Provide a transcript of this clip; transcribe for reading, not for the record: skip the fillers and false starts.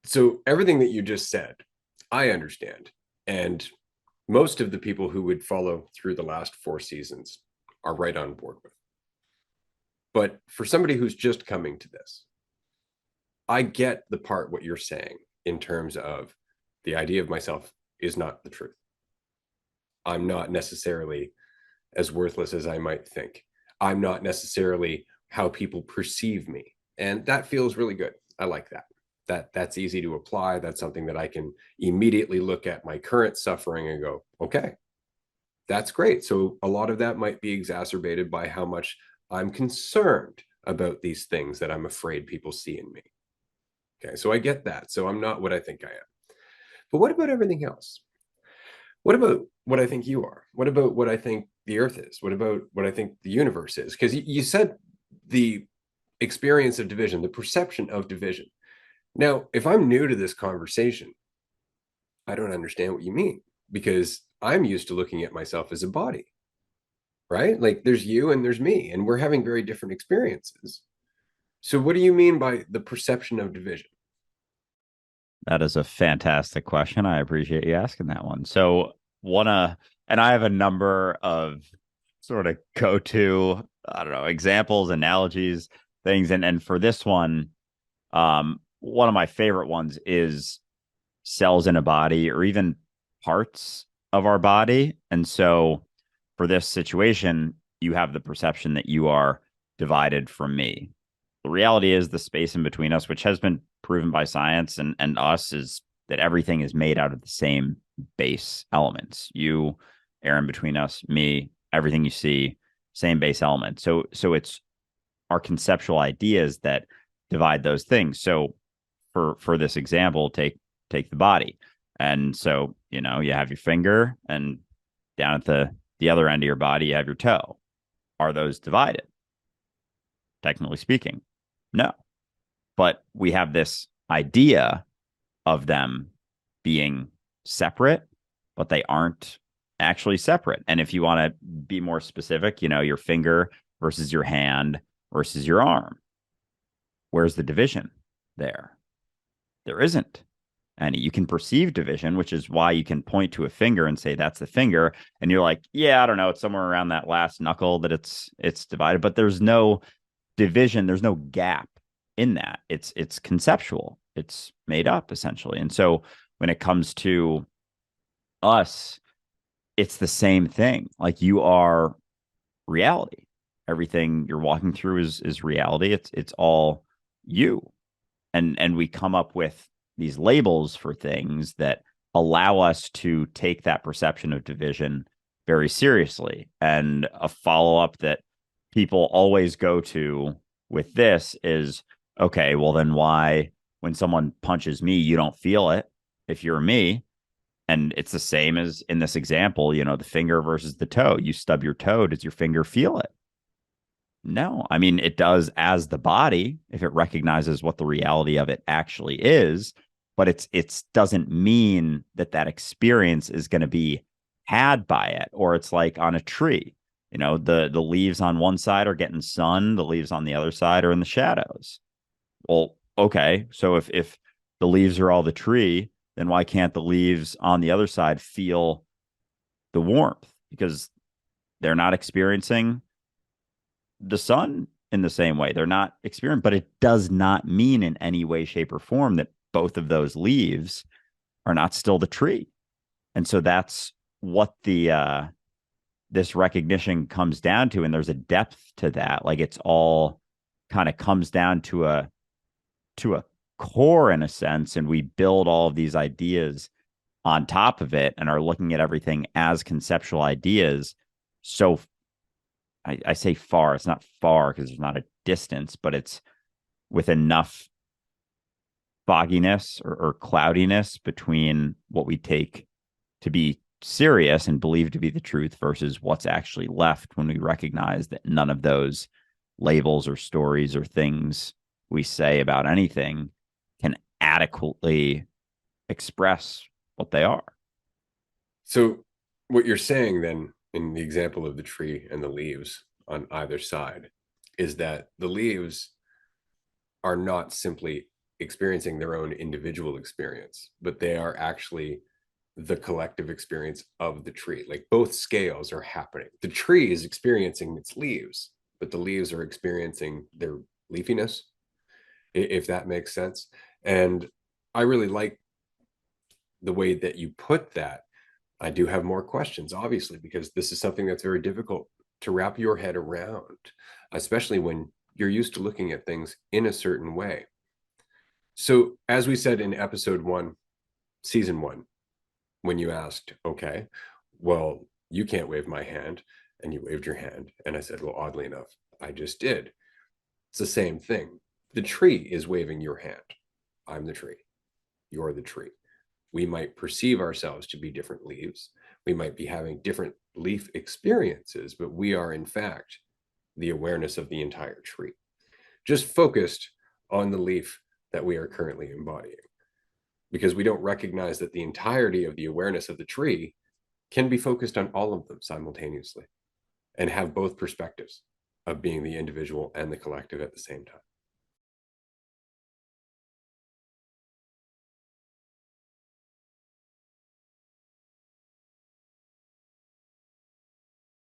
So everything that you just said, I understand. And most of the people who would follow through the last 4 seasons are right on board with. But for somebody who's just coming to this, I get the part what you're saying in terms of the idea of myself is not the truth. I'm not necessarily as worthless as I might think. I'm not necessarily how people perceive me. And that feels really good. I like that. That's easy to apply. That's something that I can immediately look at my current suffering and go, okay, that's great. So a lot of that might be exacerbated by how much I'm concerned about these things that I'm afraid people see in me. Okay, so I get that. So I'm not what I think I am. But what about everything else? What about what I think you are? What about what I think the earth is? What about what I think the universe is? Because you said the experience of division, the perception of division. Now, if I'm new to this conversation, I don't understand what you mean because I'm used to looking at myself as a body, right? Like there's you and there's me, and we're having very different experiences. So, what do you mean by the perception of division? That is a fantastic question. I appreciate you asking that one. So, wanna, and I have a number of sort of go-to, I don't know, examples, analogies, things, and for this one of my favorite ones is cells in a body or even parts of our body. And so, for this situation, you have the perception that you are divided from me. The reality is the space in between us, which has been proven by science and us, is that everything is made out of the same base elements. You, air in between us, me, everything you see, same base element. So it's our conceptual ideas that divide those things. So for this example, take the body. And so, you have your finger, and down at the other end of your body, you have your toe. Are those divided? Technically speaking, no. But we have this idea of them being separate, but they aren't actually separate. And if you want to be more specific, your finger versus your hand versus your arm, where's the division there? There isn't any. You can perceive division, which is why you can point to a finger and say that's the finger, and you're like, yeah, I don't know, it's somewhere around that last knuckle that it's divided, but there's no division, there's no gap in that. It's conceptual, it's made up essentially. And so when it comes to us, it's the same thing. Like, you are reality. Everything you're walking through is reality. It's all you. And we come up with these labels for things that allow us to take that perception of division very seriously. And a follow-up that people always go to with this is, okay, well then why, when someone punches me, you don't feel it if you're me? And it's the same as in this example, the finger versus the toe. You stub your toe, does your finger feel it? No. I mean, it does as the body if it recognizes what the reality of it actually is, but it's doesn't mean that that experience is going to be had by it. Or it's like on a tree. The leaves on one side are getting sun, the leaves on the other side are in the shadows. Well, okay, so if the leaves are all the tree, then why can't the leaves on the other side feel the warmth? Because they're not experiencing the sun in the same way. They're not experiencing, but it does not mean in any way, shape, or form that both of those leaves are not still the tree. And so that's what the this recognition comes down to. And there's a depth to that. Like, it's all kind of comes down to a core in a sense, and we build all of these ideas on top of it and are looking at everything as conceptual ideas. So I say far, it's not far because there's not a distance, but it's with enough fogginess or cloudiness between what we take to be serious and believe to be the truth versus what's actually left when we recognize that none of those labels or stories or things we say about anything can adequately express what they are. So, what you're saying then, in the example of the tree and the leaves on either side, is that the leaves are not simply experiencing their own individual experience, but they are actually the collective experience of the tree. Like both scales are happening. The tree is experiencing its leaves, but the leaves are experiencing their leafiness, if that makes sense. And I really like the way that you put that. I do have more questions, obviously, because this is something that's very difficult to wrap your head around, especially when you're used to looking at things in a certain way. So, as we said in episode 1, season 1, when you asked, okay, well, you can't wave my hand, and you waved your hand. And I said, well, oddly enough, I just did. It's the same thing. The tree is waving your hand. I'm the tree. You're the tree. We might perceive ourselves to be different leaves. We might be having different leaf experiences, but we are, in fact, the awareness of the entire tree, just focused on the leaf that we are currently embodying. Because we don't recognize that the entirety of the awareness of the tree can be focused on all of them simultaneously and have both perspectives of being the individual and the collective at the same time.